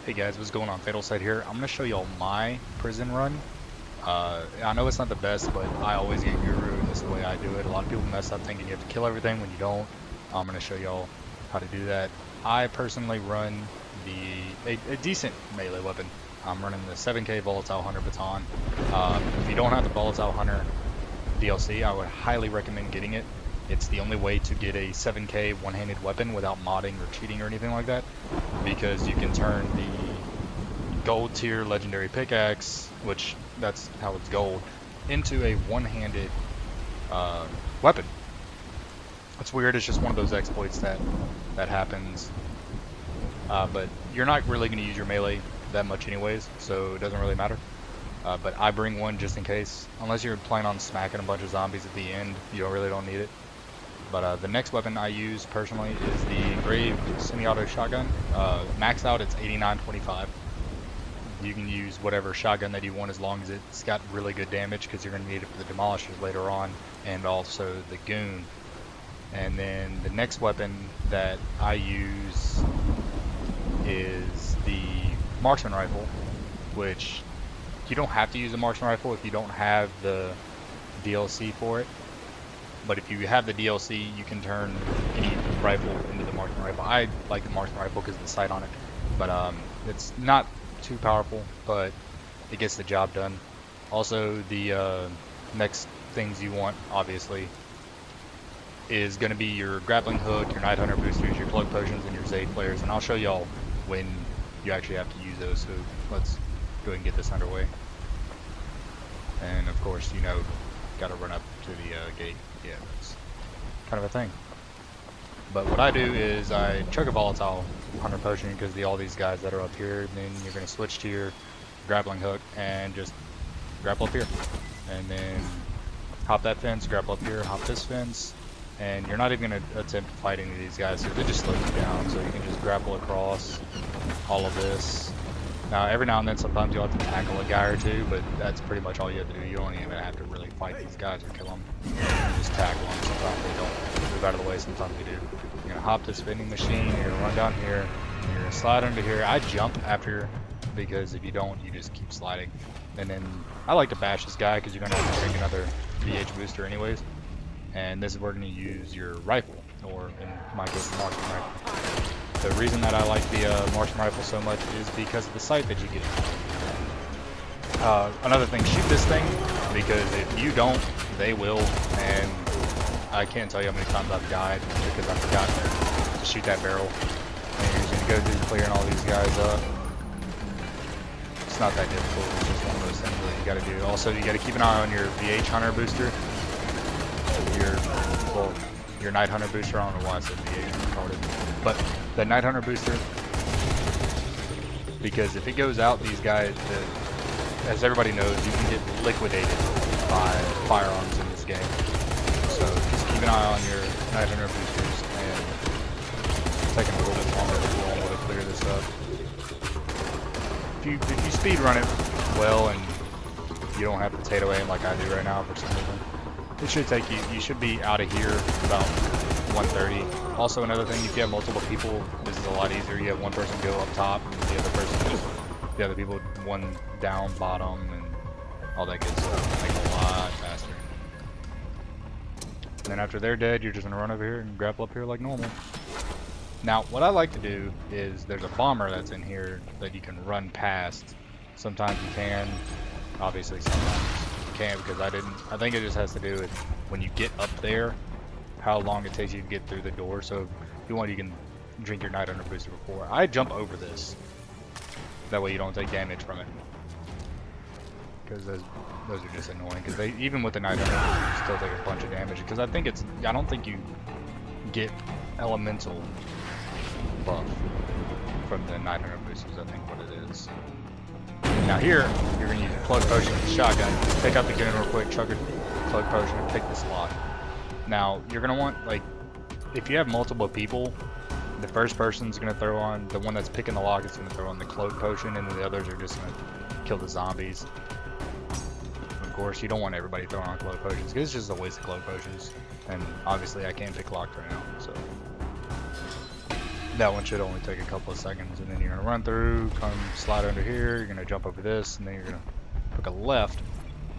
Hey guys, what's going on? Fatal Sight here. I'm gonna show y'all my prison run. I know it's not the best, but I always get Guru, and this is the way I do it. A lot of people mess up thinking you have to kill everything when you don't. I'm gonna show y'all how to do that. I personally run a decent melee weapon. I'm running the 7K Volatile Hunter baton. If you don't have the Volatile Hunter DLC, I would highly recommend getting it. It's the only way to get a 7K one-handed weapon without modding or cheating or anything like that, because you can turn the gold tier legendary pickaxe, which that's how it's gold, into a one-handed weapon. It's weird, it's just one of those exploits that happens, but you're not really going to use your melee that much anyways, so it doesn't really matter. But I bring one just in case, unless you're planning on smacking a bunch of zombies at the end, you really don't need it. But the next weapon I use personally is the Grave semi-auto shotgun. Max out, it's 89.25. You can use whatever shotgun that you want as long as it's got really good damage, because you're going to need it for the demolishers later on, and also the goon. And then the next weapon that I use is the marksman rifle, which you don't have to use a marksman rifle if you don't have the DLC for it. But if you have the DLC, you can turn any rifle into the marksman rifle. I like the marksman rifle because of the sight on it. But it's not too powerful, but it gets the job done. Also, the next things you want, obviously, is going to be your grappling hook, your Night Hunter boosters, your cloak potions, and your Zaid flares. And I'll show y'all when you actually have to use those. So let's go ahead and get this underway. And of course, you know, got to run up to the gate. Yeah, it's kind of a thing. But what I do is I chug a volatile hunter potion because all these guys that are up here. Then you're going to switch to your grappling hook and just grapple up here, and then hop that fence, grapple up here, hop this fence, and you're not even going to attempt to fight any of these guys. So they just slow you down. So you can just grapple across all of this. Now, every now and then, sometimes you'll have to tackle a guy or two, but that's pretty much all you have to do. You don't even have to really fight these guys or kill them. You just tackle them. Sometimes they don't move out of the way, sometimes they do. You're going to hop this vending machine, you're going to run down here, you're going to slide under here. I jump after, because if you don't, you just keep sliding. And then I like to bash this guy because you're going to have to bring another VH booster anyways. And this is where you're going to use your rifle, or in my case, the marksman rifle. The reason that I like the marksman rifle so much is because of the sight that you get. Another thing, shoot this thing, because if you don't, they will. And I can't tell you how many times I've died because I forgot to shoot that barrel. And you're just going to go through clearing all these guys up. It's not that difficult, it's just one of those things that you got to do. Also, you got to keep an eye on your VH Hunter booster. Your Night Hunter booster, I don't know why I said VH retarded. But the Night Hunter booster, because if it goes out, these guys, as everybody knows, you can get liquidated by firearms in this game. So just keep an eye on your Night Hunter boosters, and it's taking a little bit longer than normal to clear this up. If you speed run it well and you don't have potato aim like I do right now for some reason, it should take you, you should be out of here about 130. Also, another thing, if you have multiple people, this is a lot easier. You have one person go up top, and the other person just, the other people, one down, bottom, and all that good stuff. Make it a lot faster. And then after they're dead, you're just gonna run over here and grapple up here like normal. Now, what I like to do is, there's a bomber that's in here that you can run past. Sometimes you can, obviously sometimes you can't, because I think it just has to do with when you get up there, how long it takes you to get through the door. So if you want, you can drink your Night Hunter booster before. I jump over this. That way you don't take damage from it. Because those are just annoying. Because they, even with the Night Hunter, you still take a bunch of damage. Because I don't think you get elemental buff from the Night Hunter boosters. I think what it is. Now here, you're going to use a cloak potion with the shotgun. Take out the gun real quick, chug a cloak potion, and take this lock. Now, you're going to want, like, if you have multiple people, the first person's going to throw on, the one that's picking the lock is going to throw on the cloak potion, and then the others are just going to kill the zombies. Of course, you don't want everybody throwing on cloak potions, because it's just a waste of cloak potions. And obviously, I can't pick locked right now, so. That one should only take a couple of seconds, and then you're gonna run through, come slide under here, you're gonna jump over this, and then you're gonna hook a left,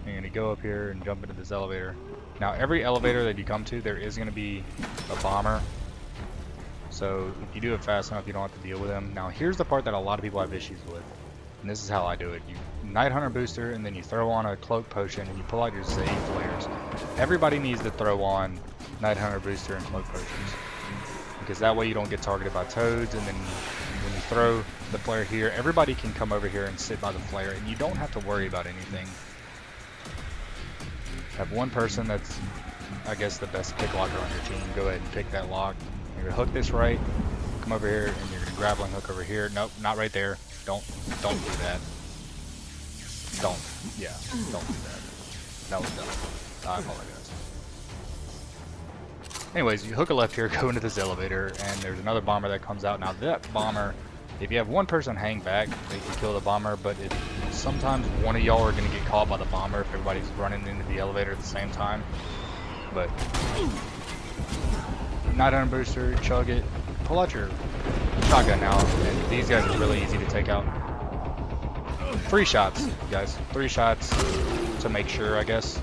and you're gonna go up here and jump into this elevator. Now every elevator that you come to, there is gonna be a bomber. So if you do it fast enough, you don't have to deal with them. Now here's the part that a lot of people have issues with, and this is how I do it. You Night Hunter booster, and then you throw on a cloak potion, and you pull out your Zave flares. Everybody needs to throw on Night Hunter booster and cloak potions, because that way you don't get targeted by toads. And then when you throw the flare here, everybody can come over here and sit by the flare, and you don't have to worry about anything. Have one person that's, I guess, the best pick locker on your team. Go ahead and pick that lock. You're gonna hook this right, come over here, and you're gonna grappling hook over here. Nope, not right there. Don't do that. Don't do that. That was dumb. I apologize. Anyways, you hook a left here, go into this elevator, and there's another bomber that comes out. Now that bomber, if you have one person hang back, they can kill the bomber, but if sometimes one of y'all are going to get caught by the bomber if everybody's running into the elevator at the same time. But Night Hunter booster, chug it, pull out your shotgun now, and these guys are really easy to take out. 3 shots, guys. 3 shots to make sure, I guess.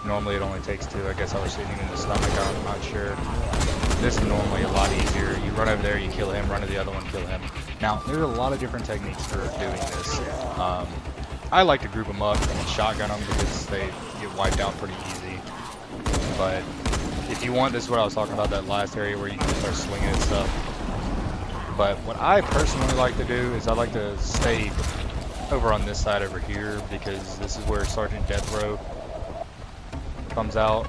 Normally it only takes 2. I guess I was shooting in the stomach, I'm not sure. This is normally a lot easier. You run over there, you kill him, run to the other one, kill him. Now, there's a lot of different techniques for doing this. I like to group them up and shotgun them because they get wiped out pretty easy. But if you want, this is what I was talking about, that last area where you can start swinging and stuff. But what I personally like to do is I like to stay over on this side over here, because this is where Sergeant Death Row comes out,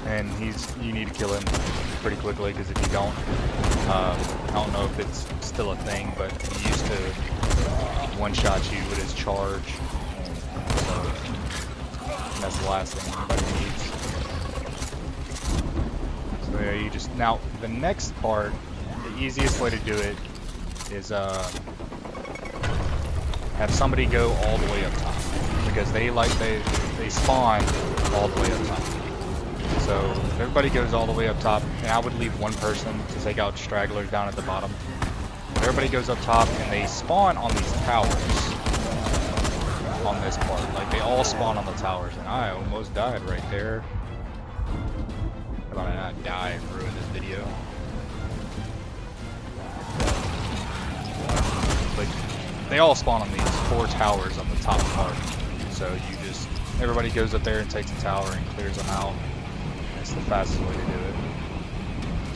and you need to kill him pretty quickly, because if you don't, I don't know if it's still a thing, but he used to one-shot you with his charge, so that's the last thing anybody needs. So yeah, you just, now the next part, the easiest way to do it is have somebody go all the way up top, because they spawn all the way up top. So if everybody goes all the way up top, and I would leave one person to take out stragglers down at the bottom. If everybody goes up top, and they spawn on these towers on this part, like they all spawn on the towers, and I almost died right there. How about I not die and ruin this video? But they all spawn on these 4 towers on the top part. So you just, everybody goes up there and takes a tower and clears them out. It's the fastest way to do it.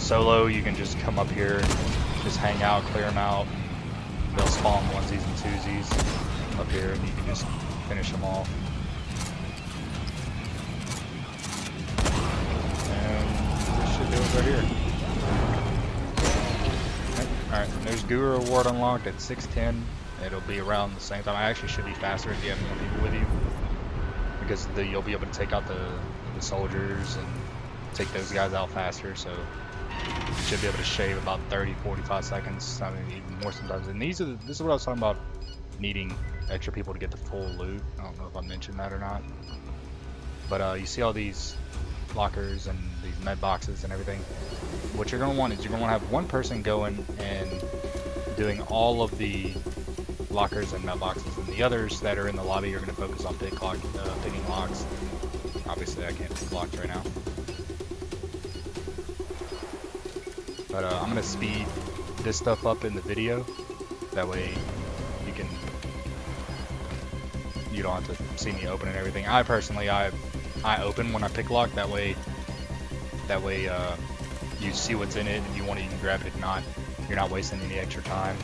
Solo, you can just come up here and just hang out, clear them out. They'll spawn onesies and twosies up here, and you can just finish them off. And this should do it right here. Alright, there's Guru Award unlocked at 6:10. It'll be around the same time. I actually should be faster if you have more people with you, because you'll be able to take out the soldiers and take those guys out faster. So you should be able to shave about 30-45 seconds. I mean, even more sometimes. And this is what I was talking about, needing extra people to get the full loot. I don't know if I mentioned that or not. But you see all these lockers and these med boxes and everything. What you're going to want is you're going to have one person going and doing all of the lockers and med boxes, and the others that are in the lobby are going to focus on picking locks. Obviously I can't pick locks right now, but I'm going to speed this stuff up in the video, that way you don't have to see me open and everything. I personally I open when I pick lock, that way you see what's in it. If you want it, you can grab it. If not, you're not wasting any extra time.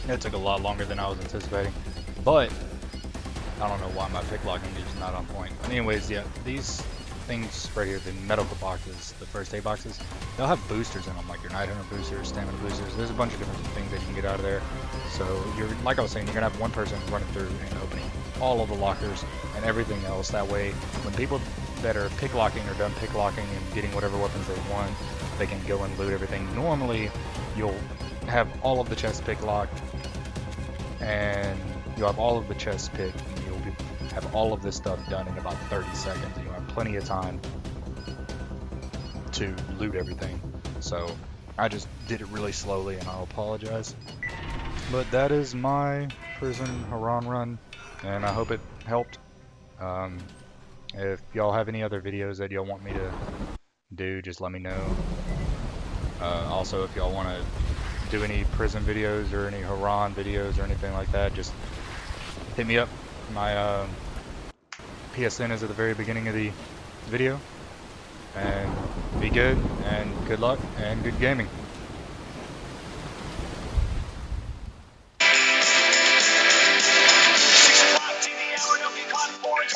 It took a lot longer than I was anticipating, but I don't know why my pick locking is not on point. But anyways, yeah, these things right here, the medical boxes, the first aid boxes, they'll have boosters in them, like your Night Hunter boosters, stamina boosters. There's a bunch of different things that you can get out of there. So you're, like I was saying, you're gonna have one person running through and opening all of the lockers and everything else. That way, when people that are pick locking are done pick locking and getting whatever weapons they want, they can go and loot everything. Normally, you'll have all of the chests picked locked, and you'll have all of the chests picked, and have all of this stuff done in about 30 seconds, and you'll have plenty of time to loot everything. So I just did it really slowly, and I'll apologize. But that is my prison Harran run, and I hope it helped. If y'all have any other videos that y'all want me to do, just let me know. Also, if y'all want to do any prison videos or any Harran videos or anything like that, just hit me up. My PSN is at the very beginning of the video. And be good, and good luck, and good gaming. 6 o'clock, TV hour, don't get caught, 4 hours,